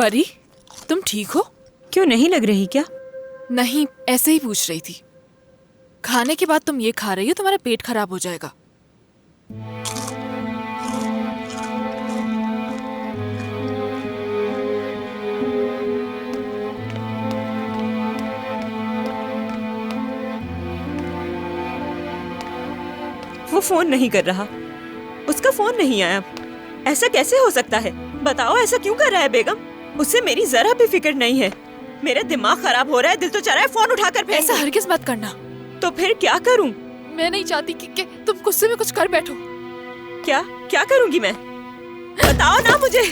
परी, तुम ठीक हो? क्यों, नहीं लग रही क्या? नहीं, ऐसे ही पूछ रही थी। खाने के बाद तुम ये खा रही हो, तुम्हारा पेट खराब हो जाएगा। वो फोन नहीं कर रहा, उसका फोन नहीं आया। ऐसा कैसे हो सकता है? बताओ, ऐसा क्यों कर रहा है बेगम? उससे मेरी जरा भी फिक्र नहीं है। मेरा दिमाग खराब हो रहा है, दिल तो चाह रहा है फोन उठाकर फेंक ऐसा दूं। हरगिज मत करना। तो फिर क्या करूं? मैं नहीं चाहती कि तुम गुस्से में कुछ कर बैठो। क्या क्या करूंगी मैं? बताओ ना मुझे।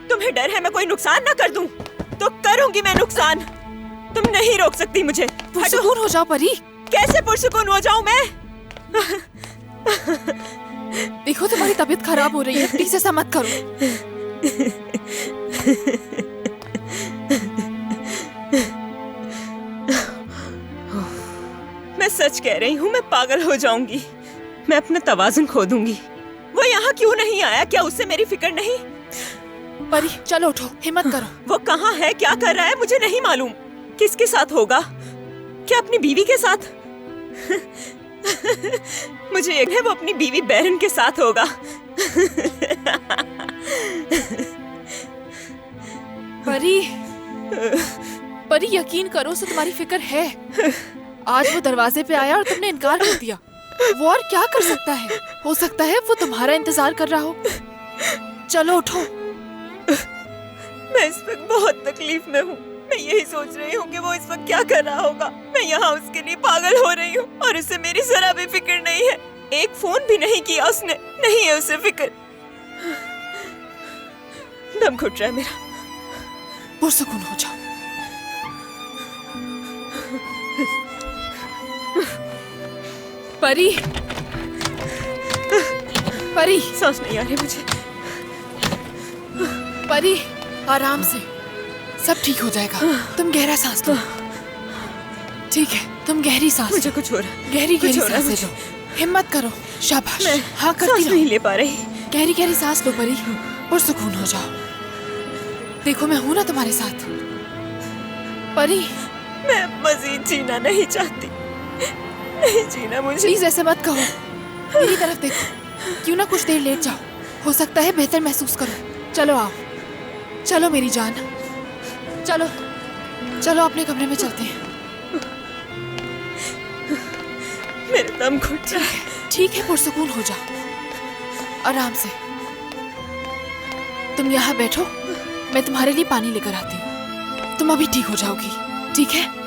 तुम्हें डर है मैं कोई नुकसान ना कर दूं? तो करूंगी मैं नुकसान। तुम नहीं रोक सकती मुझे। पुरसुकून हो जाओ परी। कैसे पुरसुकून हो जाऊं मैं? देखो, तुम्हारी तबीयत खराब हो रही है, प्लीज ऐसा मत करो। मैं सच कह रही हूँ, मैं पागल हो जाऊंगी। मैं अपना तवाज़ुन खो दूंगी। वो यहाँ क्यों नहीं आया? क्या उससे मेरी फिक्र नहीं? परी, चलो उठो, हिम्मत करो। वो कहाँ है, क्या कर रहा है, मुझे नहीं मालूम। किसके साथ होगा? क्या अपनी बीवी के साथ? मुझे यकीन है वो अपनी बीवी बैरन के साथ होगा। परी, परी यकीन करो, उसे तुम्हारी फिक्र है। आज वो दरवाजे पे आया और तुमने इनकार कर दिया। वो और क्या कर सकता है? हो सकता है वो तुम्हारा इंतजार कर रहा हो। चलो उठो। मैं इस वक्त बहुत तकलीफ में हूँ। मैं यही सोच रही हूँ कि वो इस वक्त क्या कर रहा होगा। मैं यहाँ उसके लिए पागल हो रही हूँ और उसे मेरी जरा भी फिक्र नहीं है। एक फोन भी नहीं किया उसने। नहीं है उसे फिक्र। दम घुट रहा है मेरा। पुरसुकून हो जाओ। परी, परी, सांस नहीं आ रही मुझे। परी, आराम से, सब ठीक हो जाएगा। तुम गहरा सांस लो। ठीक है, तुम गहरी सांस मुझे लो। कुछ हो रहा है। गहरी कुछ गहरी हो रहा है सांसें मुझे। लो। हिम्मत करो। शाबाश। मैं हाँ, करती सांस रहो। नहीं ले पा रही। गहरी गहरी सांस लो परी, पुरसुकून हो जाओ। देखो, मैं हूं ना तुम्हारे साथ। परी, मैं मजीद जीना नहीं चाहती। नहीं जीना मुझे। प्लीज ऐसे मत कहो। मेरी तरफ देखो। क्यों ना कुछ देर लेट जाओ, हो सकता है बेहतर महसूस करो। चलो आओ, चलो मेरी जान, चलो चलो अपने कमरे में चलते हैं। मेरे दम घुट रहा है। ठीक है, पुरसुकून हो जाओ, आराम से। तुम यहाँ बैठो, मैं तुम्हारे लिए पानी लेकर आती हूँ। तुम अभी ठीक हो जाओगी, ठीक है?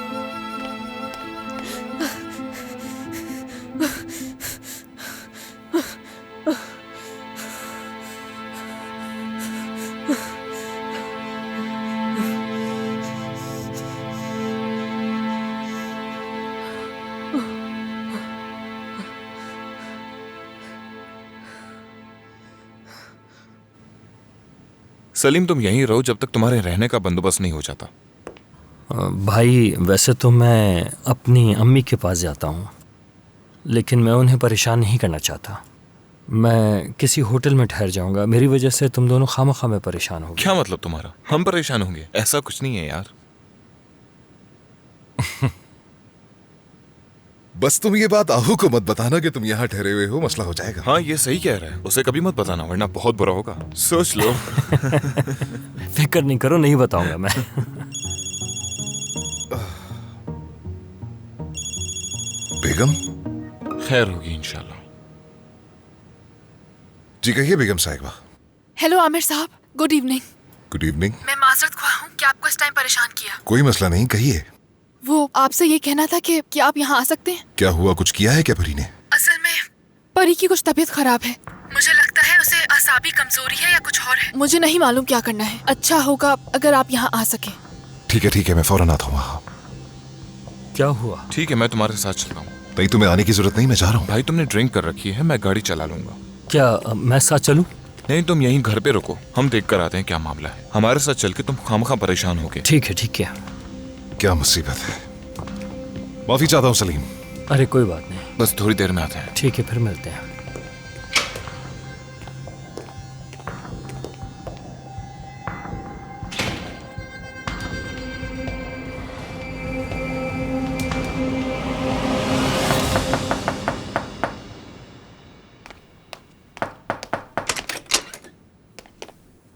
सलीम, तुम यहीं रहो जब तक तुम्हारे रहने का बंदोबस्त नहीं हो जाता। भाई, वैसे तो मैं अपनी अम्मी के पास जाता हूँ, लेकिन मैं उन्हें परेशान नहीं करना चाहता। मैं किसी होटल में ठहर जाऊंगा। मेरी वजह से तुम दोनों खामखा में परेशान होगे। क्या मतलब तुम्हारा? हम परेशान होंगे? ऐसा कुछ नहीं है यार। बस तुम ये बात आहू को मत बताना कि तुम यहाँ ठहरे हुए हो, मसला हो जाएगा। हाँ, ये सही कह रहा है। उसे कभी मत बताना वरना बहुत बुरा होगा। सोच लो। फिक्र नहीं करो, नहीं बताऊंगा मैं। बेगम? खैर होगी इंशाल्लाह। जी कहिए बेगम साहिबा। हेलो आमिर साहब, गुड इवनिंग। Good evening. मैं माजरत ख्वाह हूँ कि आपको इस टाइम परेशान किया। कोई मसला नहीं, कहिए। वो आपसे ये कहना था कि आप यहाँ आ सकते हैं। क्या हुआ, कुछ किया है क्या परी ने? असल में परी की कुछ तबीयत खराब है। मुझे लगता है उसे असाबी कमजोरी है या कुछ और है। मुझे नहीं मालूम क्या करना है। अच्छा होगा अगर आप यहाँ आ सके। ठीक है, मैं फौरन आता हूँ वहाँ। क्या हुआ? ठीक है, मैं तुम्हारे साथ चलता हूँ। नहीं, तुम्हें आने की जरूरत नहीं, मैं जा रहा हूँ। भाई, तुमने ड्रिंक कर रखी है, मैं गाड़ी चला लूंगा। क्या मैं साथ चलूं? नहीं, तुम यहीं घर पे रुको, हम देख कर आते हैं क्या मामला है। हमारे साथ चल के तुम खामखा परेशान होगे। ठीक है, ठीक है। क्या मुसीबत है। माफी चाहता हूँ सलीम। अरे कोई बात नहीं, बस थोड़ी देर में आते हैं। ठीक है, फिर मिलते हैं।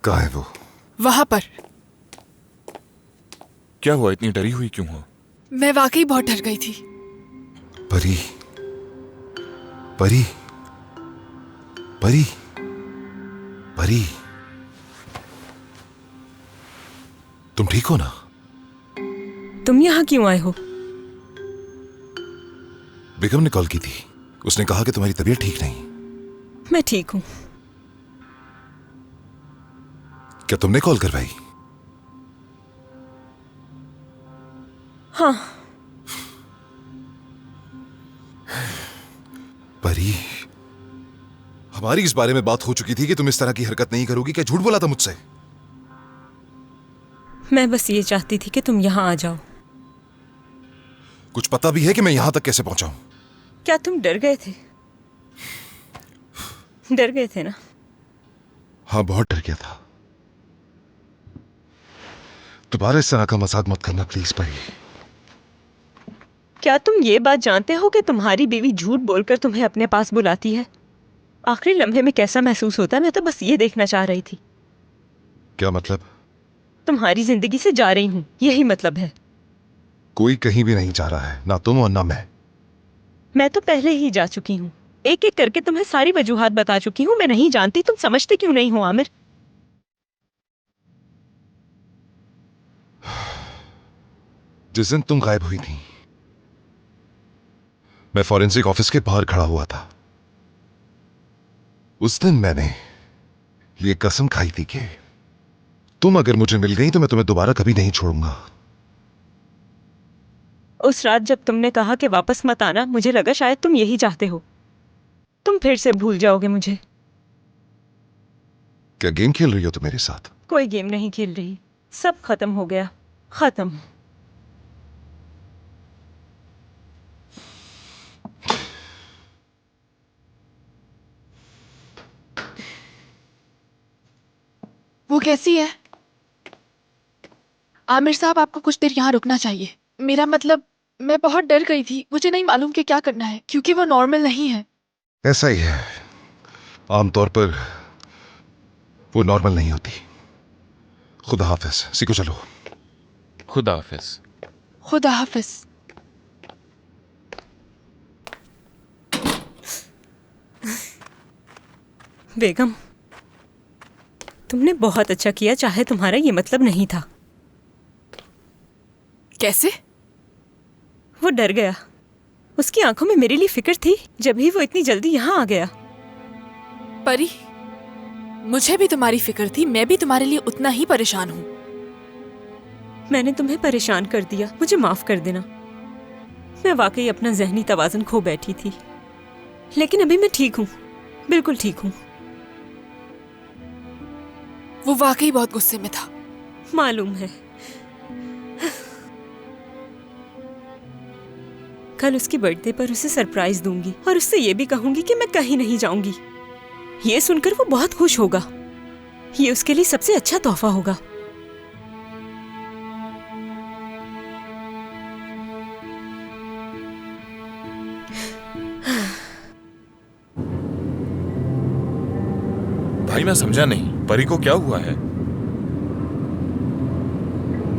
कहाँ है वो? वहां पर। क्या हुआ, इतनी डरी हुई क्यों हो? मैं वाकई बहुत डर गई थी। परी, परी, परी, परी, तुम ठीक हो ना? तुम यहाँ क्यों आए हो? बेगम ने कॉल की थी। उसने कहा कि तुम्हारी तबीयत ठीक नहीं। मैं ठीक हूँ। क्या तुमने कॉल करवाई? हाँ। परी, हमारी इस बारे में बात हो चुकी थी कि तुम इस तरह की हरकत नहीं करोगी। क्या झूठ बोला था मुझसे? मैं बस ये चाहती थी कि तुम यहाँ आ जाओ। कुछ पता भी है कि मैं यहां तक कैसे पहुंचा हूं? क्या तुम डर गए थे? डर गए थे ना? हाँ, बहुत डर गया था। दोबारा इस तरह का मजाक मत करना प्लीज परी। क्या तुम ये बात जानते हो कि तुम्हारी बीवी झूठ बोलकर तुम्हें अपने पास बुलाती है? आखिरी लम्हे में कैसा महसूस होता है, मैं तो बस ये देखना चाह रही थी। क्या मतलब? तुम्हारी जिंदगी से जा रही हूँ, यही मतलब है। कोई कहीं भी नहीं जा रहा है, ना तुम और ना मैं तो पहले ही जा चुकी हूँ। एक एक करके तुम्हें सारी वजूहात बता चुकी हूँ। मैं नहीं जानती, तुम समझते क्यों नहीं हो आमिर? जिस दिन तुम गायब हुई थी, मैं फॉरेंसिक ऑफिस के बाहर खड़ा हुआ था। उस दिन मैंने ये कसम खाई थी कि तुम अगर मुझे मिल गई तो मैं तुम्हें दोबारा कभी नहीं छोड़ूंगा। उस रात जब तुमने कहा कि वापस मत आना, मुझे लगा शायद तुम यही चाहते हो। तुम फिर से भूल जाओगे मुझे। क्या गेम खेल रही हो तुम मेरे साथ? कोई गेम नहीं खेल रही, सब खत्म हो गया, खत्म। वो कैसी है? आमिर साहब, आपको कुछ देर यहाँ रुकना चाहिए। मेरा मतलब, मैं बहुत डर गई थी। मुझे नहीं मालूम कि क्या करना है, क्योंकि वो नॉर्मल नहीं है। ऐसा ही है, आमतौर पर वो नॉर्मल नहीं होती। खुदा हाफिज। सीखो, चलो। खुदा हाफिज। खुदा हाफिज। बेगम, तुमने बहुत अच्छा किया, चाहे तुम्हारा ये मतलब नहीं था। कैसे? वो डर गया। उसकी आंखों में मेरे लिए फिक्र थी, जब ही वो इतनी जल्दी यहाँ आ गया। परी, मुझे भी तुम्हारी फिक्र थी। मैं भी तुम्हारे लिए उतना ही परेशान हूँ। मैंने तुम्हें परेशान कर दिया, मुझे माफ कर देना। मैं वाकई अपना जहनी तवाज़ुन खो बैठी थी, लेकिन अभी मैं ठीक हूँ, बिल्कुल ठीक हूँ। वो वाकई बहुत गुस्से में था। मालूम है। कल उसकी बर्थडे पर उसे सरप्राइज दूंगी और उससे ये भी कहूंगी कि मैं कहीं नहीं जाऊंगी। ये सुनकर वो बहुत खुश होगा। ये उसके लिए सबसे अच्छा तोहफा होगा। भाई मैं समझा नहीं, परी को क्या हुआ है?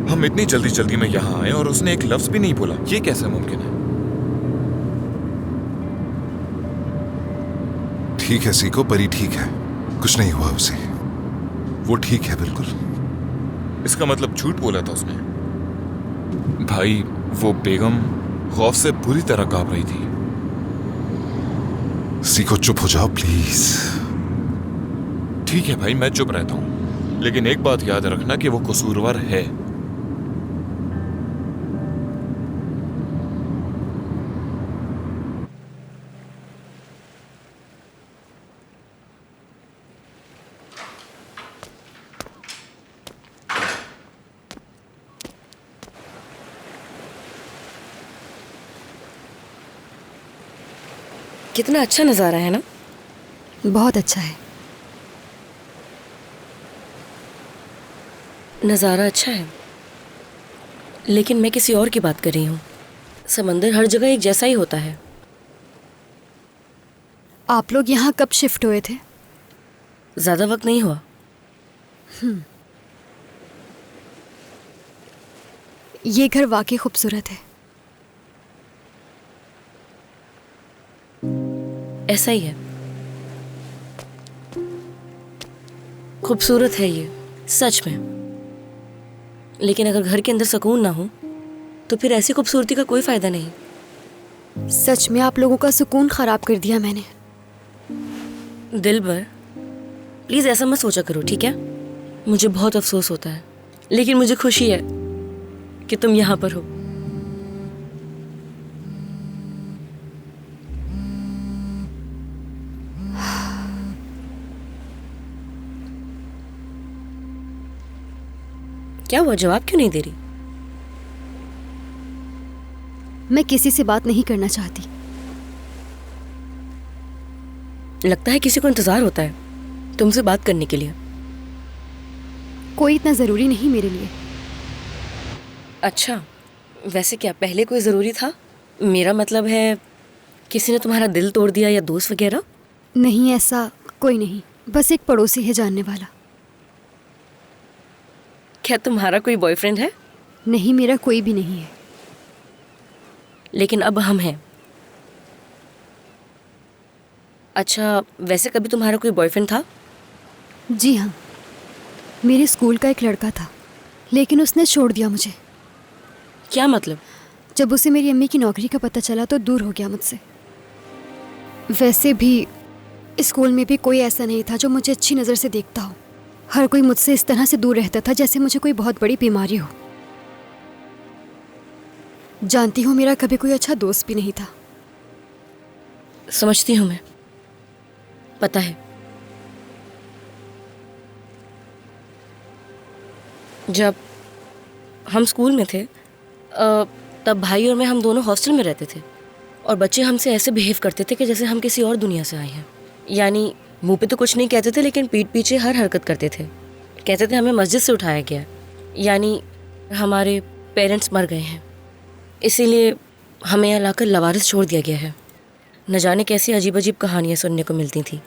हम इतनी जल्दी जल्दी में यहाँ आए और उसने एक लफ्ज भी नहीं बोला। ये कैसे मुमकिन है? ठीक है सीखो, परी ठीक है, कुछ नहीं हुआ उसे। वो ठीक है बिल्कुल। इसका मतलब झूठ बोला था उसने? भाई, वो बेगम खौफ से बुरी तरह कांप रही थी। सीखो, चुप हो जाओ प्लीज। ठीक है भाई, मैं चुप रहता हूँ, लेकिन एक बात याद रखना कि वो कसूरवार है। कितना अच्छा नज़ारा है ना? बहुत अच्छा है। नज़ारा अच्छा है, लेकिन मैं किसी और की बात कर रही हूँ। समंदर हर जगह एक जैसा ही होता है। आप लोग यहाँ कब शिफ्ट हुए थे? ज़्यादा वक्त नहीं हुआ, ये घर वाकई खूबसूरत है। ऐसा ही है, खूबसूरत है ये सच में। लेकिन अगर घर के अंदर सुकून ना हो तो फिर ऐसी खूबसूरती का कोई फायदा नहीं। सच में आप लोगों का सुकून खराब कर दिया मैंने। दिलबर, प्लीज ऐसा मत सोचा करो, ठीक है? मुझे बहुत अफसोस होता है, लेकिन मुझे खुशी है कि तुम यहाँ पर हो। क्या हुआ, जवाब क्यों नहीं दे रही? मैं किसी से बात नहीं करना चाहती। लगता है किसी को इंतजार होता है तुमसे बात करने के लिए। कोई इतना जरूरी नहीं मेरे लिए। अच्छा, वैसे क्या पहले कोई ज़रूरी था? मेरा मतलब है किसी ने तुम्हारा दिल तोड़ दिया या दोस्त वगैरह? नहीं, ऐसा कोई नहीं, बस एक पड़ोसी है जानने वाला। क्या तुम्हारा कोई बॉयफ्रेंड है? नहीं, मेरा कोई भी नहीं है। लेकिन अब हम हैं। अच्छा, वैसे कभी तुम्हारा कोई बॉयफ्रेंड था? जी हाँ, मेरे स्कूल का एक लड़का था, लेकिन उसने छोड़ दिया मुझे। क्या मतलब? जब उसे मेरी अम्मी की नौकरी का पता चला तो दूर हो गया मुझसे। वैसे भी स्कूल में भी कोई ऐसा नहीं था जो मुझे अच्छी नज़र से देखता हो। हर कोई मुझसे इस तरह से दूर रहता था जैसे मुझे कोई बहुत बड़ी बीमारी हो। जानती हूँ, मेरा कभी कोई अच्छा दोस्त भी नहीं था। समझती हूँ मैं, पता है। जब हम स्कूल में थे तब भाई और मैं, हम दोनों हॉस्टल में रहते थे, और बच्चे हमसे ऐसे बिहेव करते थे कि जैसे हम किसी और दुनिया से आए हैं। यानी मुंह पे तो कुछ नहीं कहते थे, लेकिन पीठ पीछे हर हरकत करते थे। कहते थे हमें मस्जिद से उठाया गया, यानी हमारे पेरेंट्स मर गए हैं, इसीलिए हमें यहाँ लाकर लवारिस छोड़ दिया गया है। न जाने कैसी अजीब अजीब कहानियाँ सुनने को मिलती थी।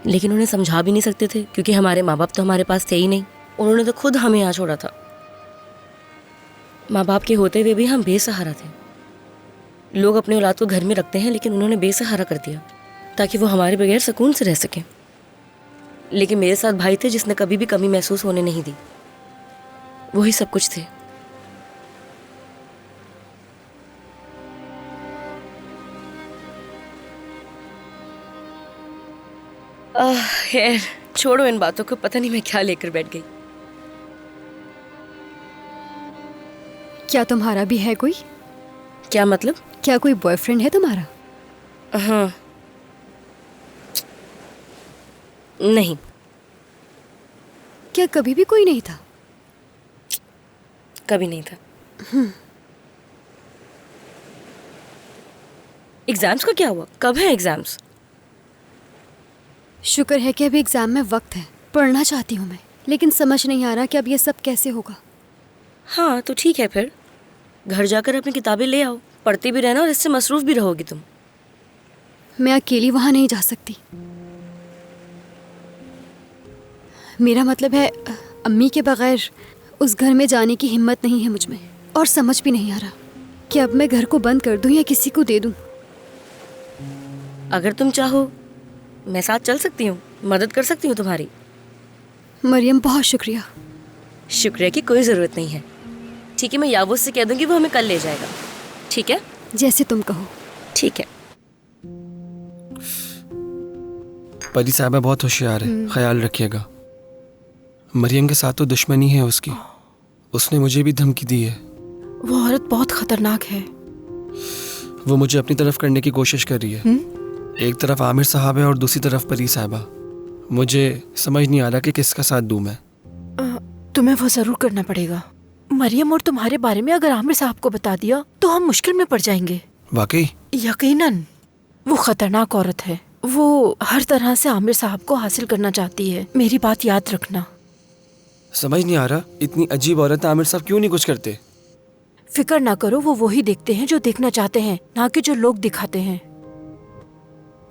लेकिन उन्हें समझा भी नहीं सकते थे क्योंकि हमारे माँ बाप तो हमारे पास थे ही नहीं। उन्होंने तो खुद हमें यहाँ छोड़ा था। माँ बाप के होते हुए भी हम बेसहारा थे। लोग अपने औलाद को घर में रखते हैं, लेकिन उन्होंने बेसहारा कर दिया ताकि वो हमारे बगैर सुकून से रह सके। लेकिन मेरे साथ भाई थे जिसने कभी भी कमी महसूस होने नहीं दी। वही सब कुछ थे। यार छोड़ो इन बातों को, पता नहीं मैं क्या लेकर बैठ गई। क्या तुम्हारा भी है कोई? क्या मतलब? क्या कोई बॉयफ्रेंड है तुम्हारा? हाँ। नहीं। क्या कभी भी कोई नहीं था? कभी नहीं था। एग्जाम्स का क्या हुआ? कब है एग्जाम्स? शुक्र है कि अभी एग्जाम में वक्त है। पढ़ना चाहती हूँ मैं, लेकिन समझ नहीं आ रहा कि अब ये सब कैसे होगा। हाँ तो ठीक है, फिर घर जाकर अपनी किताबें ले आओ, पढ़ती भी रहना और इससे मसरूफ भी रहोगी तुम। मैं अकेली वहाँ नहीं जा सकती। मेरा मतलब है, अम्मी के बगैर उस घर में जाने की हिम्मत नहीं है मुझ में, और समझ भी नहीं आ रहा कि अब मैं घर को बंद कर दूं या किसी को दे दूं। अगर तुम चाहो मैं साथ चल सकती हूँ, मदद कर सकती हूँ तुम्हारी। मरियम, बहुत शुक्रिया। शुक्रिया की कोई ज़रूरत नहीं है। ठीक है, मैं याबूस से कह दूँगी, वो हमें कल ले जाएगा। ठीक है? जैसे तुम कहो। ठीक है। परी साहबा बहुत होशियार है, ख्याल रखिएगा। मरियम के साथ तो दुश्मनी है उसकी। उसने मुझे भी धमकी दी है। वो औरत बहुत खतरनाक है। वो मुझे अपनी तरफ करने की कोशिश कर रही है। एक तरफ आमिर साहब है और दूसरी तरफ परी साहबा। मुझे समझ नहीं आ रहा कि किसका साथ दूं मैं। तुम्हें वो जरूर करना पड़ेगा। मरियम और तुम्हारे बारे में अगर आमिर साहब को बता दिया तो हम मुश्किल में पड़ जाएंगे। वाकई? यकीनन। वो खतरनाक औरत है। वो हर तरह से आमिर साहब को हासिल करना चाहती है। मेरी बात याद रखना। समझ नहीं आ रहा, इतनी अजीब औरत आमिर साहब क्यों नहीं कुछ करते? फिक्र ना करो, वो वही देखते हैं जो देखना चाहते हैं, ना कि जो लोग दिखाते हैं।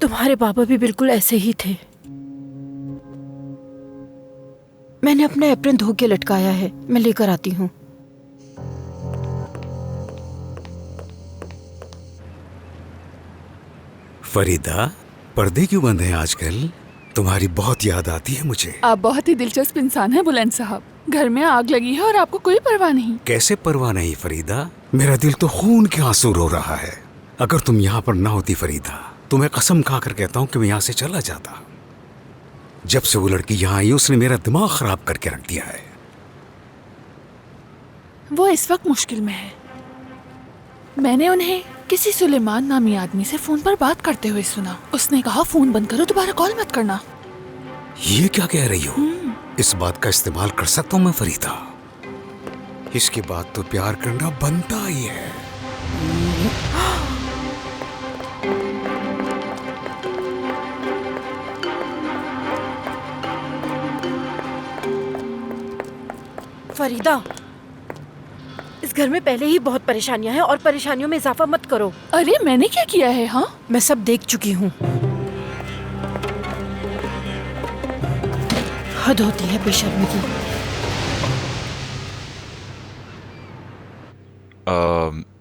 तुम्हारे पापा भी बिल्कुल ऐसे ही थे। मैंने अपना एप्रन धो के लटकाया है, मैं लेकर आती हूँ। फरीदा, पर्दे क्यों बंद हैं आजकल? तुम्हारी बहुत याद आती है मुझे। आप बहुत ही दिलचस्प इंसान हैं बुलंद साहब। घर में आग लगी है और आपको कोई परवाह नहीं। कैसे परवाह नहीं फरीदा? मेरा दिल तो खून के आंसू रो रहा है। अगर तुम यहाँ पर ना होती फरीदा, तो मैं कसम खाकर कहता हूँ कि मैं यहाँ से चला जाता। जब से वो लड़की यहाँ आई उसने मेरा दिमाग खराब करके रख दिया है। वो इस वक्त मुश्किल में है। मैंने उन्हें किसी सुलेमान नामी आदमी से फोन पर बात करते हुए सुना। उसने कहा फोन बंद करो, दोबारा कॉल मत करना। ये क्या कह रही हो? इस बात का इस्तेमाल कर सकता हूँ मैं फरीदा? इसके बाद तो प्यार करना बनता ही है। फरीदा, इस घर में पहले ही बहुत परेशानियां हैं और परेशानियों में इजाफा मत करो। अरे मैंने क्या किया है? हाँ, मैं सब देख चुकी हूँ। हद होती है बेशर्मी की।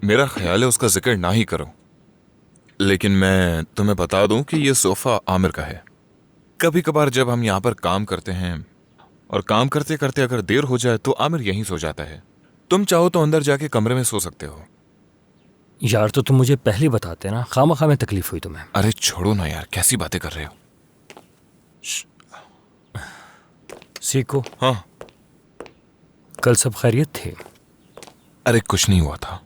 मेरा ख्याल है उसका जिक्र ना ही करो, लेकिन मैं तुम्हें बता दूं कि ये सोफा आमिर का है। कभी कभार जब हम यहाँ पर काम करते हैं और काम करते करते अगर देर हो जाए तो आमिर यहीं सो जाता है। तुम चाहो तो अंदर जाके कमरे में सो सकते हो। यार तो तुम मुझे पहले बताते ना, खामखा में तकलीफ हुई तुम्हें। अरे छोड़ो ना यार, कैसी बातें कर रहे हो। सीखो। हाँ, कल सब खैरियत थे? अरे कुछ नहीं हुआ था।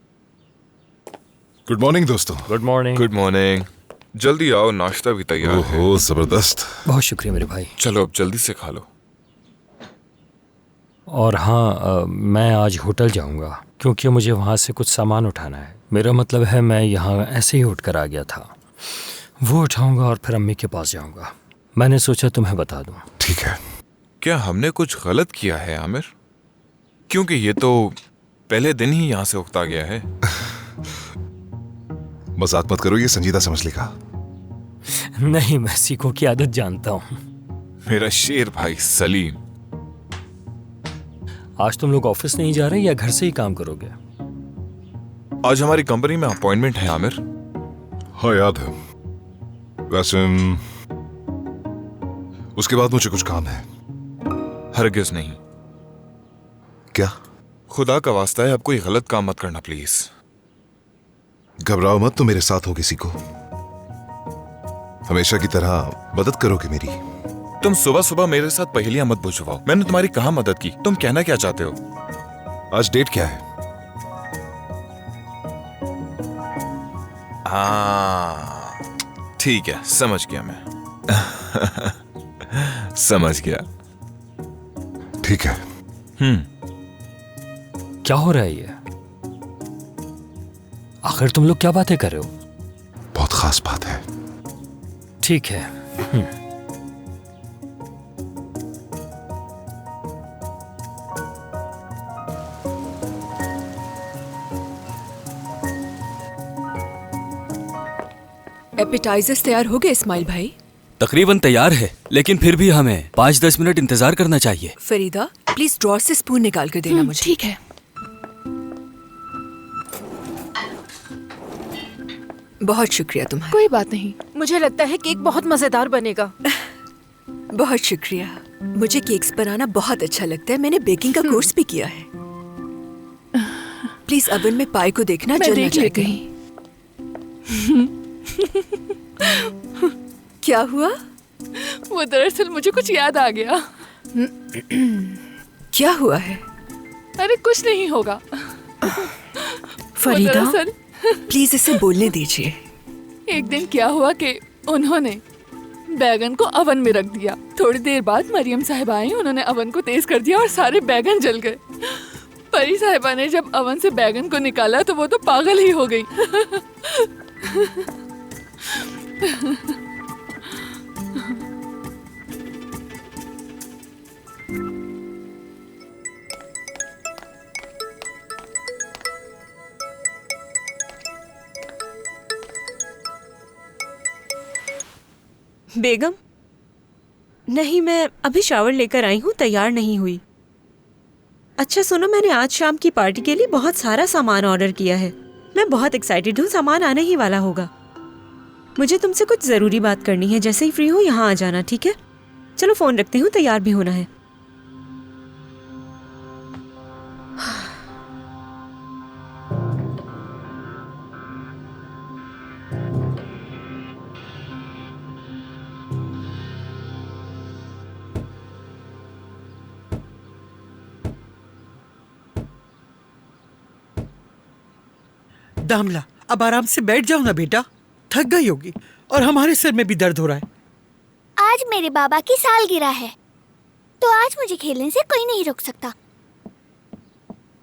गुड मॉर्निंग दोस्तों। Good morning. Good morning. जल्दी आओ, नाश्ता भी तैयार है। ओहो, जबरदस्त। बहुत शुक्रिया मेरे भाई। चलो अब जल्दी से खा लो। और हाँ, मैं आज होटल जाऊंगा क्योंकि मुझे वहाँ से कुछ सामान उठाना है। मेरा मतलब है मैं यहाँ ऐसे ही उठ कर आ गया था, वो उठाऊंगा और फिर अम्मी के पास जाऊंगा। मैंने सोचा तुम्हें बता दूं। ठीक है। क्या हमने कुछ गलत किया है आमिर? क्योंकि ये तो पहले दिन ही यहाँ से उकता गया है। मजाक मत करो, ये संजीदा समझ लेगा। नहीं, मैं सीखो की आदत जानता हूँ। मेरा शेर भाई सलीम। आज तुम लोग ऑफिस नहीं जा रहे या घर से ही काम करोगे? आज हमारी कंपनी में अपॉइंटमेंट है आमिर। हाँ याद है। वैसे उसके बाद मुझे कुछ काम है। हरगिज नहीं। क्या? खुदा का वास्ता है, अब कोई गलत काम मत करना प्लीज। घबराओ मत, तो मेरे साथ हो किसी को। हमेशा की तरह मदद करोगे मेरी? तुम सुबह सुबह मेरे साथ पहेलियां मत बुझवाओ। मैंने तुम्हारी कहाँ मदद की? तुम कहना क्या चाहते हो? आज डेट क्या है? हाँ ठीक है, समझ गया मैं। समझ गया। ठीक है। क्या हो रहा है ये? आखिर तुम लोग क्या बातें कर रहे हो? बहुत खास बात है। ठीक है। एपिटाइजर्स तैयार हो गए इस्माइल भाई? तकरीबन तैयार है, लेकिन फिर भी हमें 5-10 मिनट इंतजार करना चाहिए। फरीदा, प्लीज ड्रॉर से स्पून निकाल कर देना मुझे। ठीक है। बहुत शुक्रिया तुम्हारा। कोई बात नहीं। मुझे लगता है केक बहुत मजेदार बनेगा। बहुत शुक्रिया। मुझे केक्स बनाना बहुत अच्छा लगता है, मैंने बेकिंग का कोर्स भी किया है। प्लीज ओवन में पाई को देखना, मैं जल देख ना लेती जाए। क्या हुआ? वो दरअसल मुझे कुछ याद आ गया। क्या हुआ है? अरे कुछ नहीं होगा। फरीदा, वो दरअसल प्लीज इसे बोलने दीजिए। एक दिन क्या हुआ कि उन्होंने बैगन को अवन में रख दिया। थोड़ी देर बाद मरियम साहिबा आई, उन्होंने अवन को तेज कर दिया और सारे बैगन जल गए। परी साहिबा ने जब अवन से बैगन को निकाला तो वो तो पागल ही हो गई। बेगम, नहीं, मैं अभी शावर लेकर आई हूँ, तैयार नहीं हुई। अच्छा सुनो, मैंने आज शाम की पार्टी के लिए बहुत सारा सामान ऑर्डर किया है। मैं बहुत एक्साइटेड हूँ, सामान आने ही वाला होगा। मुझे तुमसे कुछ ज़रूरी बात करनी है। जैसे ही फ्री हो यहाँ आ जाना, ठीक है? चलो फ़ोन रखती हूँ, तैयार भी होना है। दामला, अब आराम से बैठ जाओ ना बेटा, थक गई होगी और हमारे सिर में भी दर्द हो रहा है। आज मेरे बाबा की सालगिरह है, तो आज मुझे खेलने से कोई नहीं रोक सकता।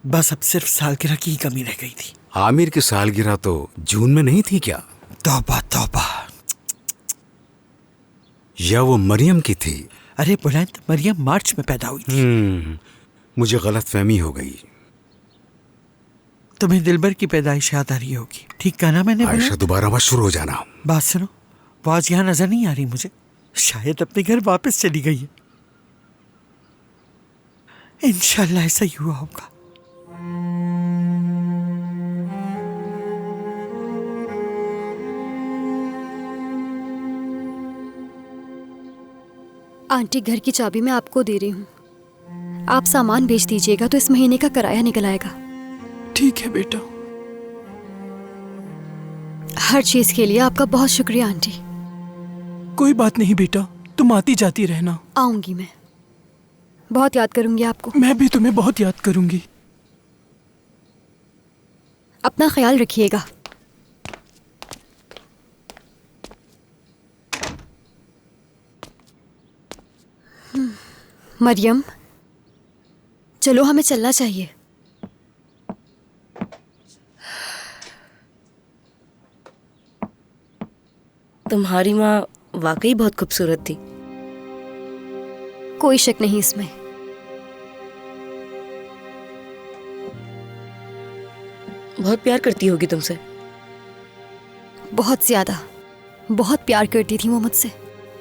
बस अब सिर्फ सालगिरह की ही कमी रह गई थी। आमिर की सालगिरह तो जून में नहीं थी क्या? तौबा तौबा। या वो मरियम की थी? अरे बुलंद, मरियम मार्च में पैदा हुई थी। मुझे गलतफहमी हो गई। तुम्हें दिलबर की पैदाइश याद आ रही होगी, ठीक कहा ना मैंने? आयशा दोबारा मत शुरू हो जाना। बात सुनो, वो आज यहाँ नजर नहीं आ रही मुझे, शायद अपने घर वापस चली गई है। इंशाल्लाह ऐसा ही हुआ होगा। आंटी, घर की चाबी मैं आपको दे रही हूँ। आप सामान बेच दीजिएगा तो इस महीने का किराया निकल आएगा। ठीक है बेटा। हर चीज के लिए आपका बहुत शुक्रिया आंटी। कोई बात नहीं बेटा, तुम आती जाती रहना। आऊंगी, मैं बहुत याद करूंगी आपको। मैं भी तुम्हें बहुत याद करूंगी। अपना ख्याल रखिएगा। मरियम, चलो हमें चलना चाहिए। तुम्हारी माँ वाकई बहुत खूबसूरत थी। कोई शक नहीं इसमें। बहुत प्यार करती होगी तुमसे। बहुत ज्यादा, बहुत प्यार करती थी वो मुझसे।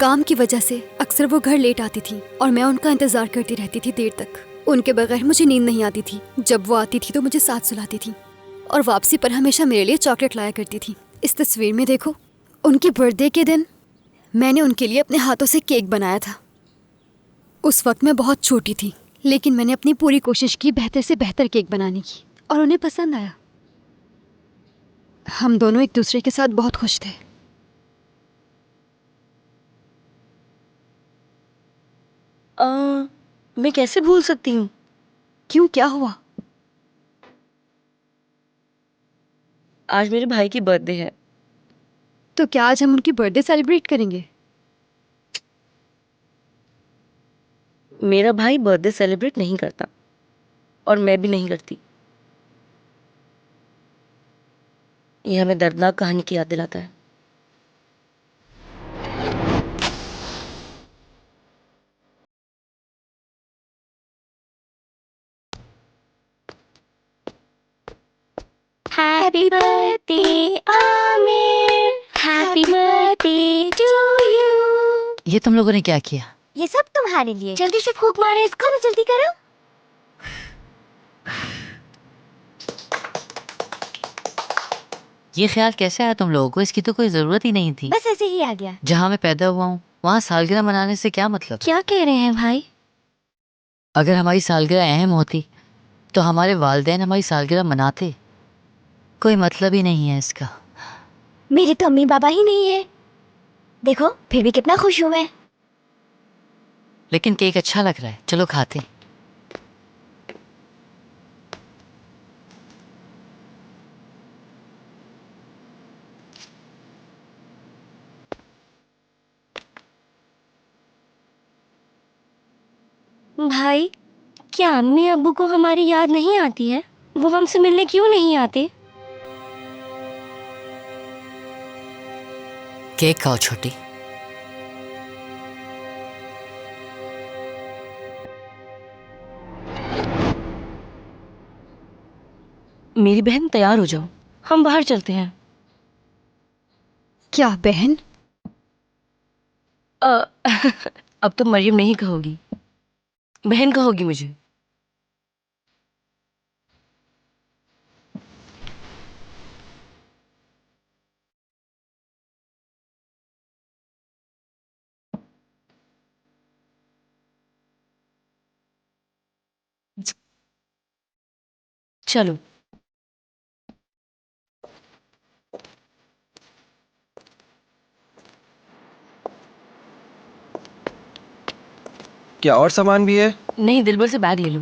काम की वजह से अक्सर वो घर लेट आती थी और मैं उनका इंतजार करती रहती थी देर तक। उनके बगैर मुझे नींद नहीं आती थी। जब वो आती थी तो मुझे साथ सुलाती थी और वापसी पर हमेशा मेरे लिए चॉकलेट लाया करती थी। इस तस्वीर में देखो, उनके बर्थडे के दिन मैंने उनके लिए अपने हाथों से केक बनाया था। उस वक्त मैं बहुत छोटी थी, लेकिन मैंने अपनी पूरी कोशिश की बेहतर से बेहतर केक बनाने की और उन्हें पसंद आया। हम दोनों एक दूसरे के साथ बहुत खुश थे। मैं कैसे भूल सकती हूँ? क्यों, क्या हुआ? आज मेरे भाई की बर्थडे है। तो क्या आज हम उनकी बर्थडे सेलिब्रेट करेंगे? मेरा भाई बर्थडे सेलिब्रेट नहीं करता और मैं भी नहीं करती। यह हमें दर्दनाक कहानी की याद दिलाता है। Happy birthday, Amir. Happy birthday to you. ये तुम लोगों ने क्या किया? ये सब तुम्हारे लिए। जल्दी से फूंक मारो इसको, ना जल्दी करो। ये ख्याल कैसे आया तुम लोगों को? इसकी तो कोई जरूरत ही नहीं थी। बस ऐसे ही आ गया। जहाँ मैं पैदा हुआ हूँ वहाँ सालगिरह मनाने से क्या मतलब? क्या कह रहे हैं भाई? अगर हमारी सालगिरह अहम होती तो हमारे वालिदैन हमारी सालगिरह मनाते। कोई मतलब ही नहीं है इसका। मेरे तो अम्मी बाबा ही नहीं है। देखो फिर भी कितना खुश हूँ मैं। लेकिन केक अच्छा लग रहा है, चलो खाते। भाई, क्या अम्मी अब्बू को हमारी याद नहीं आती है? वो हमसे मिलने क्यों नहीं आते? केक खाओ छोटी। मेरी बहन, तैयार हो जाओ, हम बाहर चलते हैं। क्या बहन? अब तो मरियम नहीं कहोगी, बहन कहोगी मुझे। चलो। क्या और सामान भी है? नहीं, दिलबर से बैग ले लो।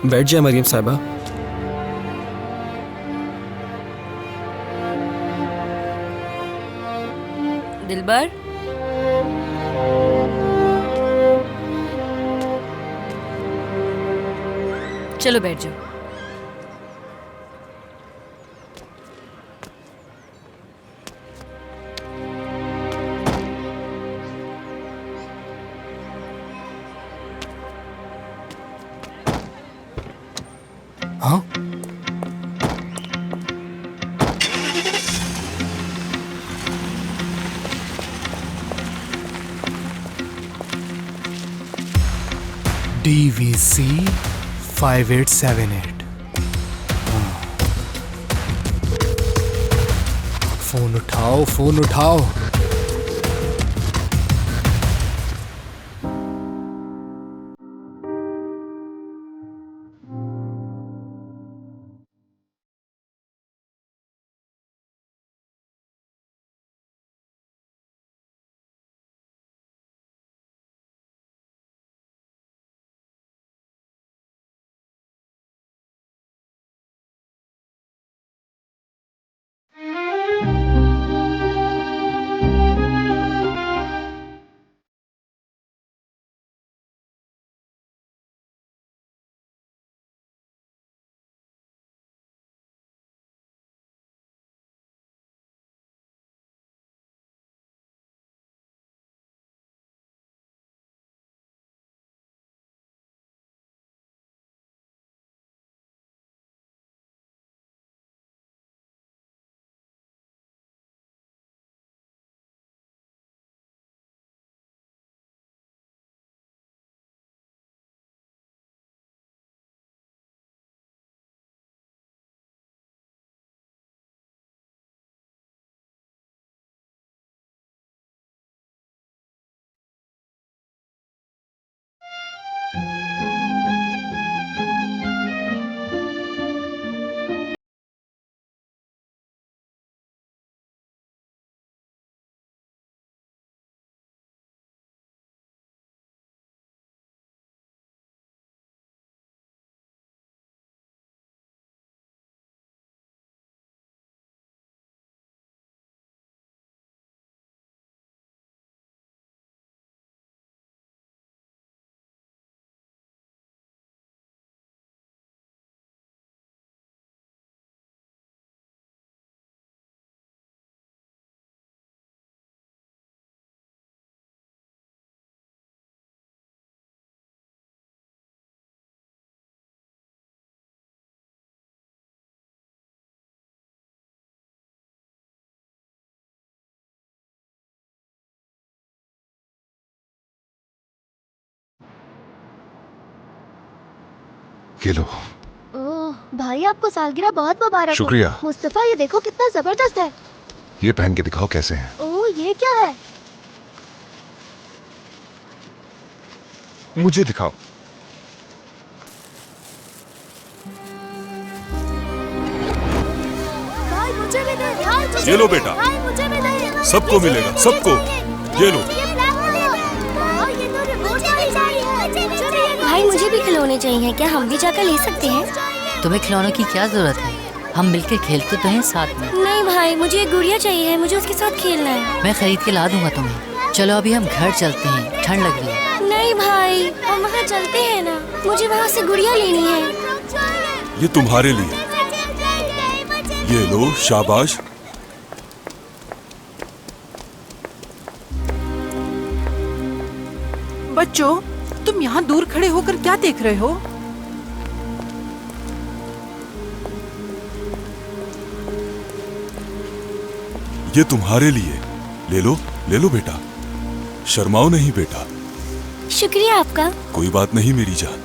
बैठ जाए मरियम साहिबा। दिलबर, चलो बैठ जाओ। हाँ? DVC 5878। फोन उठाओ, फोन उठाओ। ये लो। ओह भाई, आपको सालगिरह बहुत मुबारक हो। शुक्रिया। मुस्तफा, ये देखो कितना जबरदस्त है। ये पहन के दिखाओ कैसे हैं। ओह, ये क्या है? मुझे दिखाओ। भाई मुझे भी दे, भाई मुझे ये लो भी दे, बेटा। भाई मुझे भी दे। सबको मिलेगा, सबको। ये लो। भाई मुझे भी खिलौने चाहिए, क्या हम भी जाकर ले सकते हैं? तुम्हें खिलौनों की क्या जरूरत है? हम मिलकर खेलते तो हैं साथ में। नहीं भाई, मुझे एक गुड़िया चाहिए, मुझे उसके साथ खेलना है। मैं खरीद के ला दूंगा तुम्हें। चलो अभी हम घर चलते हैं, ठंड लग रही है। नहीं भाई, हम वहाँ चलते हैं ना, मुझे वहाँ से गुड़िया लेनी है। ये तुम्हारे लिए। ये लो, शाबाश। बच्चों, तुम यहाँ दूर खड़े होकर क्या देख रहे हो? ये तुम्हारे लिए। ले लो बेटा, शर्माओ नहीं बेटा। शुक्रिया आपका। कोई बात नहीं मेरी जान,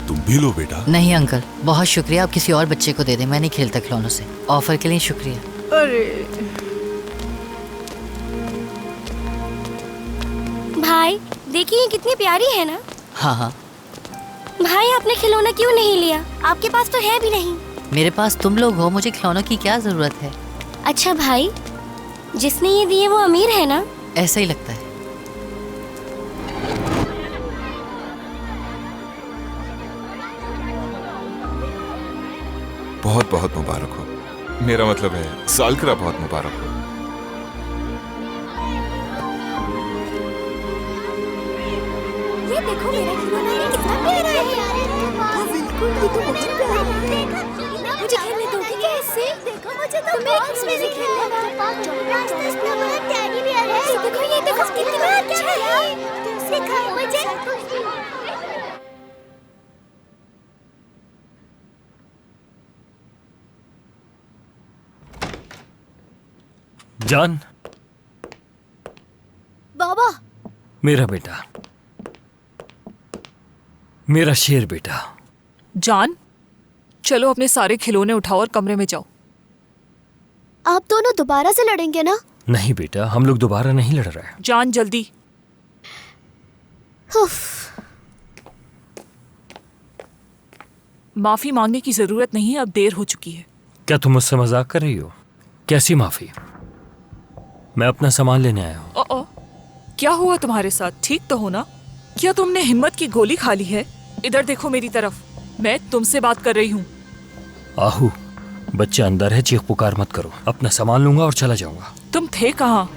तुम भी लो बेटा। नहीं अंकल, बहुत शुक्रिया, आप किसी और बच्चे को दे दें, मैं नहीं खेलता खिलौनों से। ऑफर के लिए शुक्रिया। अरे भाई देखिए, ये कितनी प्यारी है ना। हाँ हाँ। भाई आपने खिलौना क्यों नहीं लिया? आपके पास तो है भी नहीं। मेरे पास तुम लोग हो, मुझे खिलौनों की क्या जरूरत है। अच्छा भाई, जिसने ये दिए वो अमीर है ना? ऐसा ही लगता है। बहुत बहुत मुबारक हो। मेरा मतलब है सालगिरह बहुत मुबारक हो। ये देखो मेरा खिलौना, ये कितना प्यारा है। हाँ बिल्कुल, ये तो बहुत प्यारा है। मुझे खेलने दोगे क्या इससे? देखो मुझे तो बहुत इसमें से खेलना है। इसमें हमारा टैडी भी आ रहा है। ये देखो कितना अच्छा है। दिखाओ मुझे। जान, बाबा, मेरा बेटा, मेरा शेर बेटा। जान, चलो अपने सारे खिलौने उठाओ और कमरे में जाओ। आप दोनों दोबारा से लड़ेंगे ना? नहीं बेटा, हम लोग दोबारा नहीं लड़ रहे हैं। जान जल्दी। माफी मांगने की जरूरत नहीं है, अब देर हो चुकी है। क्या तुम मुझसे मजाक कर रही हो? कैसी माफी? मैं अपना सामान लेने आया हूँ। ओ, क्या हुआ तुम्हारे साथ? ठीक तो हो ना? क्या तुमने हिम्मत की गोली खा ली है? इधर देखो मेरी तरफ, मैं तुमसे बात कर रही हूँ। आहू, बच्चे अंदर है, चीख पुकार मत करो। अपना सामान लूंगा और चला जाऊंगा। तुम थे कहाँ?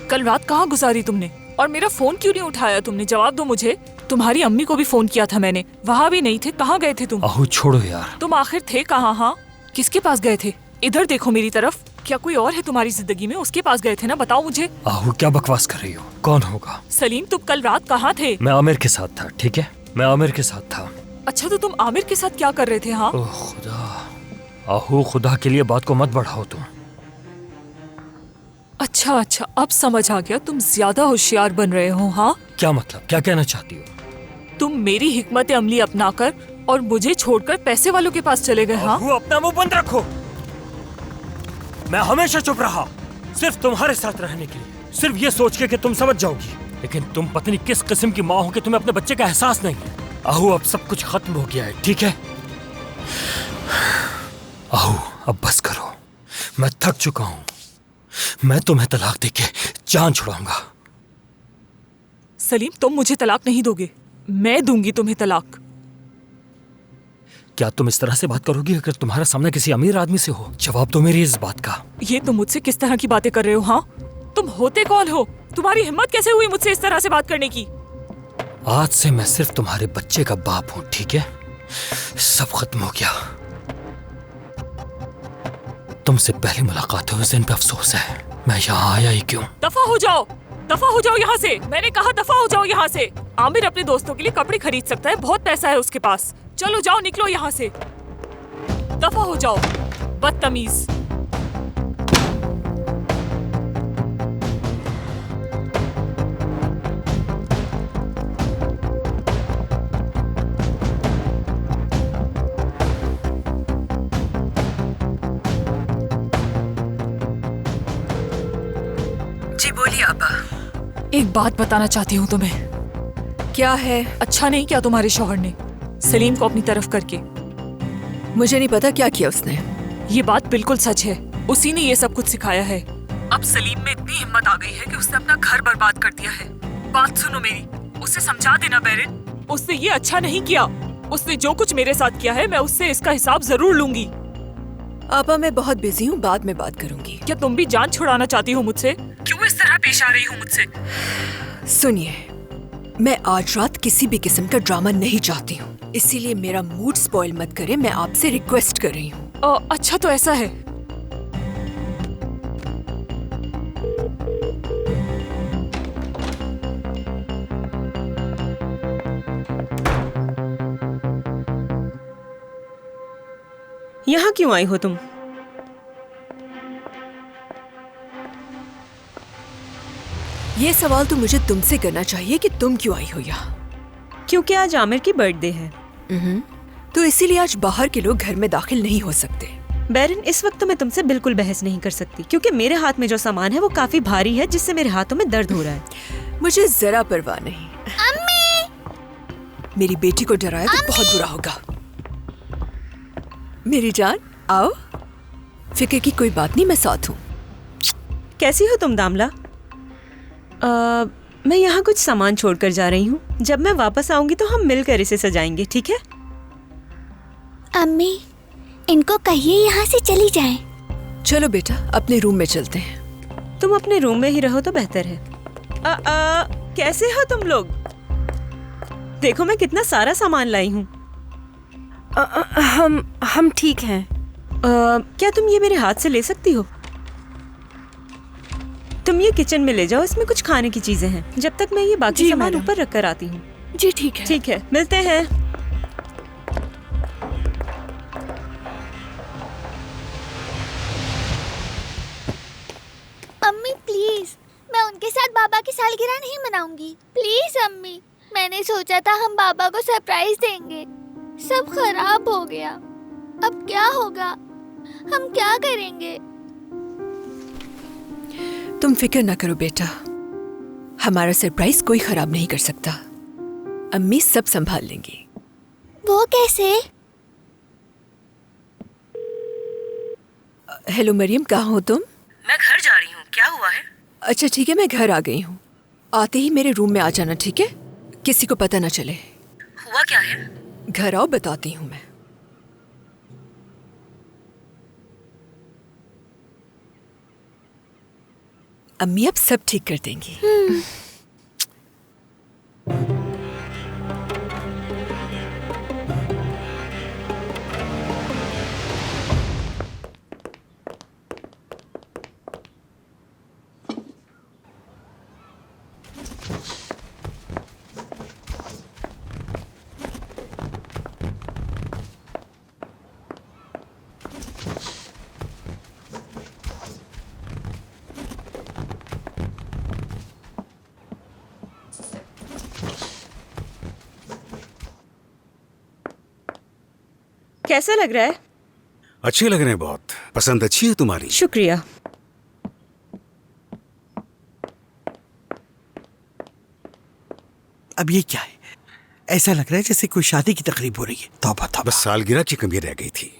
कल रात कहाँ गुजारी तुमने? और मेरा फोन क्यों नहीं उठाया तुमने? जवाब दो मुझे। तुम्हारी अम्मी को भी फोन किया था मैंने, वहाँ भी नहीं थे। कहाँ गए थे तुम? आहू छोड़ो यार। तुम आखिर थे कहाँ? हाँ, किसके पास गए थे? इधर देखो मेरी तरफ। क्या कोई और है तुम्हारी जिंदगी में? उसके पास गए थे ना, बताओ मुझे। आहू क्या बकवास कर रही हो? कौन होगा? सलीम, तुम कल रात कहाँ थे? मैं आमिर के साथ था। ठीक है, मैं आमिर के साथ था। अच्छा, तो तुम आमिर के साथ क्या कर रहे थे? हाँ। ओह खुदा, आहू खुदा के लिए बात को मत बढ़ाओ तुम। अच्छा, अब समझ आ गया, तुम ज्यादा होशियार बन रहे हो। हाँ, क्या मतलब? क्या कहना चाहती हो? तुम मेरी हिकमत अमली अपनाकर और मुझे छोड़कर पैसे वालों के पास चले गए। हाँ, अपना मुंह बंद रखो। मैं हमेशा चुप रहा, सिर्फ तुम्हारे साथ रहने के लिए, सिर्फ ये सोच के कि तुम समझ जाओगी। लेकिन तुम पत्नी किस किस्म की माँ हो कि तुम्हें अपने बच्चे का एहसास नहीं है। आहू, अब सब कुछ खत्म हो गया है, ठीक है? आहू, अब बस करो, मैं थक चुका हूँ। मैं तुम्हें तलाक देके जान छुड़ाऊंगा। सलीम, तुम मुझे तलाक नहीं दोगे, मैं दूंगी तुम्हें तलाक। क्या तुम इस तरह से बात करोगी अगर तुम्हारा सामना किसी अमीर आदमी से हो? जवाब दो मेरी इस बात का। ये तुम मुझसे किस तरह की बातें कर रहे हो? हाँ, तुम होते कौन हो? तुम्हारी हिम्मत कैसे हुई मुझसे इस तरह से बात करने की? आज से मैं सिर्फ तुम्हारे बच्चे का बाप हूँ, ठीक है? सब खत्म हो गया। तुमसे पहली मुलाकात हुई उस दिन पे अफसोस है। मैं यहाँ आया ही क्यों? दफा हो जाओ, दफा हो जाओ यहाँ से। मैंने कहा दफा हो जाओ यहाँ से। आमिर अपने दोस्तों के लिए कपड़े खरीद सकता है, बहुत पैसा है उसके पास। चलो जाओ, निकलो यहाँ से, दफा हो जाओ, बदतमीज। जी बोलिए अब्बा। एक बात बताना चाहती हूँ तुम्हें। क्या है? अच्छा नहीं किया तुम्हारे शौहर ने सलीम को अपनी तरफ करके। मुझे नहीं पता क्या किया उसने। ये बात बिल्कुल सच है, उसी ने ये सब कुछ सिखाया है। अब सलीम में इतनी हिम्मत आ गई है कि उसने अपना घर बर्बाद कर दिया है। बात सुनो मेरी, उसे समझा देना बैरन, उसने ये अच्छा नहीं किया। उसने जो कुछ मेरे साथ किया है, मैं उससे इसका हिसाब जरूर लूंगी। आपा, मैं बहुत बिजी हूँ, बाद में बात करूंगी। क्या तुम भी जान छुड़ाना चाहती हो मुझसे? क्यों इस तरह पेश आ रही हो मुझसे? सुनिए, मैं आज रात किसी भी किस्म का ड्रामा नहीं चाहती हूँ। इसीलिए मेरा मूड स्पॉइल मत करे, मैं आपसे रिक्वेस्ट कर रही हूँ। अच्छा तो ऐसा है। यहाँ क्यों आई हो तुम? ये सवाल तो मुझे तुमसे करना चाहिए कि तुम क्यों आई हो यहाँ। क्योंकि आज आमिर की बर्थडे है। तो इसीलिए आज बाहर के लोग घर में दाखिल नहीं हो सकते। बैरन, इस वक्त तो मैं तुमसे बिल्कुल बहस नहीं कर सकती, क्योंकि मेरे हाथ में जो सामान है वो काफी भारी है, जिससे मेरे हाथों में दर्द हो रहा है। मुझे जरा परवाह नहीं। मेरी बेटी को डराया तो बहुत बुरा होगा। मेरी जान, आओ। फिक्र की कोई बात नहीं, मैं साथ हूँ। कैसी हो तुम दामला? मैं यहाँ कुछ सामान छोड़कर जा रही हूँ। जब मैं वापस आऊंगी तो हम मिलकर इसे सजाएंगे, ठीक है? अम्मी, इनको कहिए यहाँ से चली जाएं। चलो बेटा, अपने रूम में चलते हैं। तुम अपने रूम में ही रहो तो बेहतर है। कैसे हो तुम लोग? देखो मैं कितना सारा सामान लाई हूँ। हम ठीक हैं। क्या तुम ये मेरे हाथ से ले सकती हो? तुम ये किचन में ले जाओ, इसमें कुछ खाने की चीजें हैं, जब तक मैं ये बाकी सामान ऊपर रख कर आती हूँ। जी ठीक है। ठीक है, मिलते हैं। अम्मी प्लीज, मैं उनके साथ बाबा की सालगिरह नहीं मनाऊंगी। प्लीज अम्मी, मैंने सोचा था हम बाबा को सरप्राइज देंगे, सब खराब हो गया। अब क्या होगा? हम क्या करेंगे? तुम फिक्र ना करो बेटा, हमारा सरप्राइज कोई खराब नहीं कर सकता। अम्मी सब संभाल लेंगी। वो कैसे? हेलो मरियम, कहाँ हो तुम? मैं घर जा रही हूँ, क्या हुआ है? अच्छा ठीक है, मैं घर आ गई हूँ। आते ही मेरे रूम में आ जाना, ठीक है? किसी को पता ना चले। हुआ क्या है? घर आओ, बताती हूँ मैं। अम्मी अब सब ठीक कर देंगी। कैसा लग रहा है? अच्छे लग रहे हैं बहुत। पसंद अच्छी है तुम्हारी। शुक्रिया। अब ये क्या है? ऐसा लग रहा है जैसे कोई शादी की तकरीब हो रही है। तौबा तौबा। बस सालगिरह की कमी रह गई थी।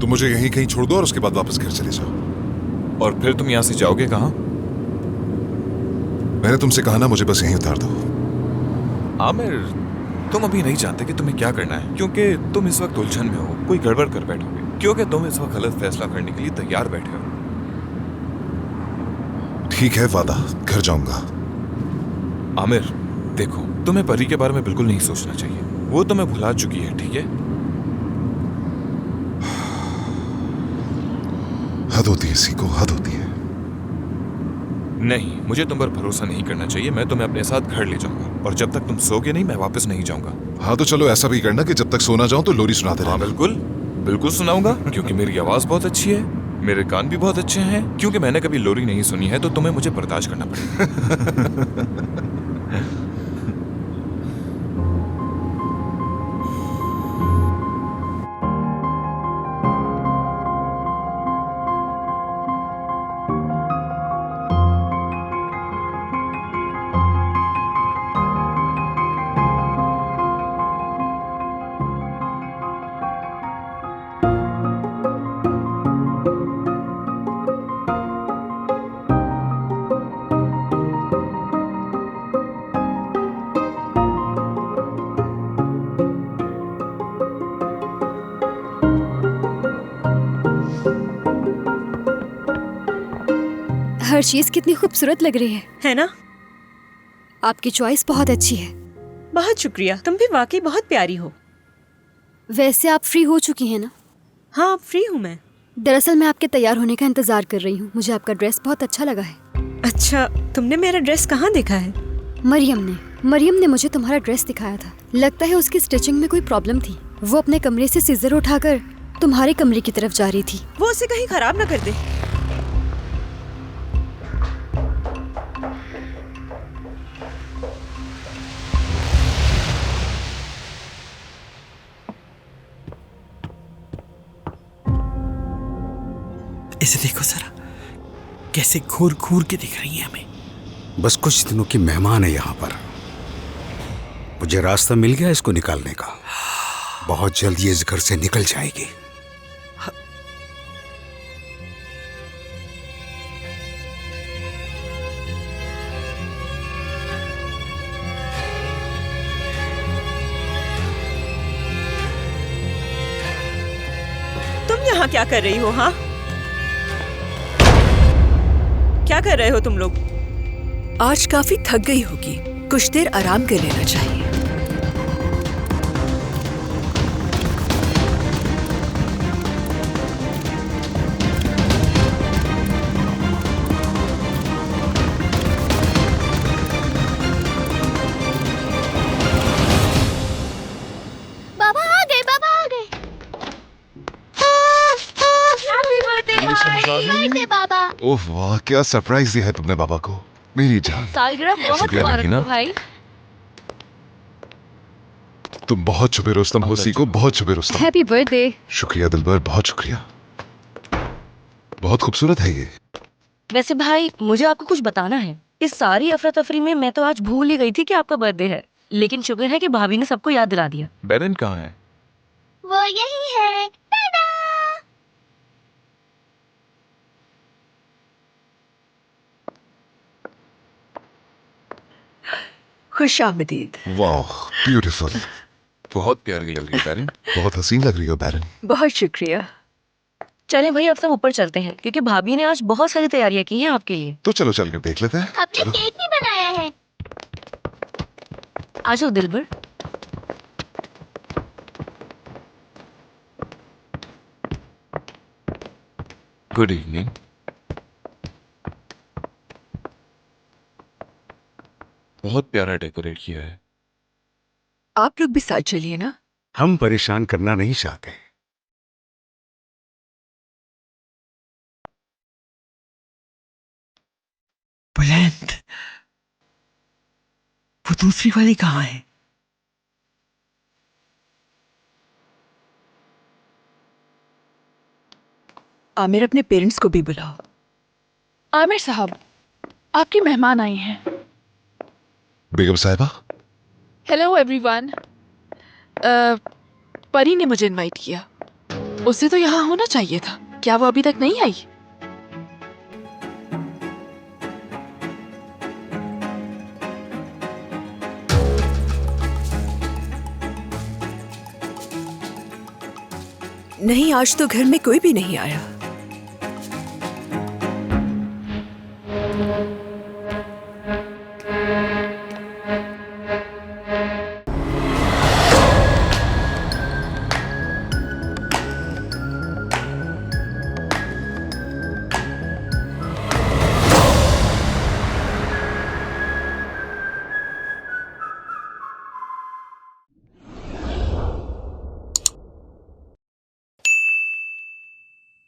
तुम मुझे यहीं कहीं छोड़ दो और उसके बाद वापस घर चले जाओ। और फिर तुम यहाँ से जाओगे कहाँ? मैंने तुमसे कहा ना, मुझे बस यहीं उतार दो। आमिर, तुम अभी नहीं जानते कि तुम्हें क्या करना है, क्योंकि तुम इस वक्त उलझन में हो, कोई गड़बड़ कर बैठोगे, क्योंकि तुम इस वक्त गलत फैसला करने के लिए तैयार बैठे हो। ठीक है, वादा, घर जाऊंगा। आमिर, देखो, तुम्हें परी के बारे में बिल्कुल नहीं सोचना चाहिए। वो तुम्हें भुला चुकी है, ठीक है? हद होती है सीको, हद होती है। नहीं, मुझे तुम पर भरोसा नहीं करना चाहिए। मैं तुम्हें अपने साथ घर ले जाऊंगा और जब तक तुम सोगे नहीं मैं वापस नहीं जाऊंगा। हाँ तो चलो ऐसा भी करना कि जब तक सोना जाऊं तो लोरी सुनाते हाँ बिल्कुल, बिल्कुल सुनाऊंगा, क्योंकि मेरी आवाज बहुत अच्छी है, मेरे कान भी बहुत अच्छे हैं। क्योंकि मैंने कभी लोरी नहीं सुनी है तो तुम्हें मुझे बर्दाश्त करना पड़ेगा। हर चीज कितनी खूबसूरत लग रही है ना? आपकी चॉइस बहुत अच्छी है। बहुत शुक्रिया, तुम भी वाकई बहुत प्यारी हो। वैसे आप फ्री हो चुकी हैं ना? हाँ फ्री हूँ मैं। दरअसल मैं आपके तैयार होने का इंतजार कर रही हूँ। मुझे आपका ड्रेस बहुत अच्छा लगा है। अच्छा, तुमने मेरा ड्रेस कहाँ देखा है? मरियम ने मुझे तुम्हारा ड्रेस दिखाया था। लगता है उसकी स्टिचिंग में कोई प्रॉब्लम थी। वो अपने कमरे से सीजर उठाकर तुम्हारे कमरे की तरफ जा रही थी। वो उसे कहीं खराब ना कर दे। इसे देखो जरा, कैसे घूर घूर के दिख रही है हमें। बस कुछ दिनों की मेहमान है यहाँ पर। मुझे रास्ता मिल गया इसको निकालने का। बहुत जल्द ये इस घर से निकल जाएगी। तुम यहाँ क्या कर रही हो? हाँ, क्या कर रहे हो तुम लोग? आज काफी थक गई होगी, कुछ देर आराम कर लेना चाहिए। बाबा आ गए, बाबा आ गए। हैप्पी बाबा। ओह वाह, क्या सरप्राइज दिया है तुमने बाबा को। मेरी जान, सालगिरह बहुत मुबारक हो भाई। तुम बहुत छुपे रुस्तम हो सीको, बहुत छुपे रुस्तम। Happy birthday. शुक्रिया दिलबर, बहुत शुक्रिया। बहुत खूबसूरत है ये। वैसे भाई, मुझे आपको कुछ बताना है। इस सारी अफरा तफरी में मैं तो आज भूल ही गई थी कि आपका बर्थडे है, लेकिन शुक्र है कि भाभी ने सबको याद दिला दिया। बेरन कहाँ है? वो यही है। खुश आमदीद। वाह, ब्यूटीफुल। बहुत प्यारी लग रही है बेरन। बहुत हसीन लग रही हो बेरन। बहुत शुक्रिया। चले भाई, अब सब ऊपर चलते हैं क्योंकि भाभी ने आज बहुत सारी तैयारियां की हैं आपके लिए। तो चलो चल के देख लेते हैं। आपने केक भी बनाया है। आ जाओ दिलबर। Good evening. बहुत प्यारा डेकोरेट किया है। आप लोग भी साथ चलिए ना। हम परेशान करना नहीं चाहते। बुलंद, वो दूसरी वाली कहाँ है? आमिर, अपने पेरेंट्स को भी बुलाओ। आमिर साहब, आपके मेहमान आए हैं। बेगम साहिबा। Hello everyone. परी ने मुझे इनवाइट किया। उसे तो यहाँ होना चाहिए था। क्या वो अभी तक नहीं आई? नहीं, आज तो घर में कोई भी नहीं आया।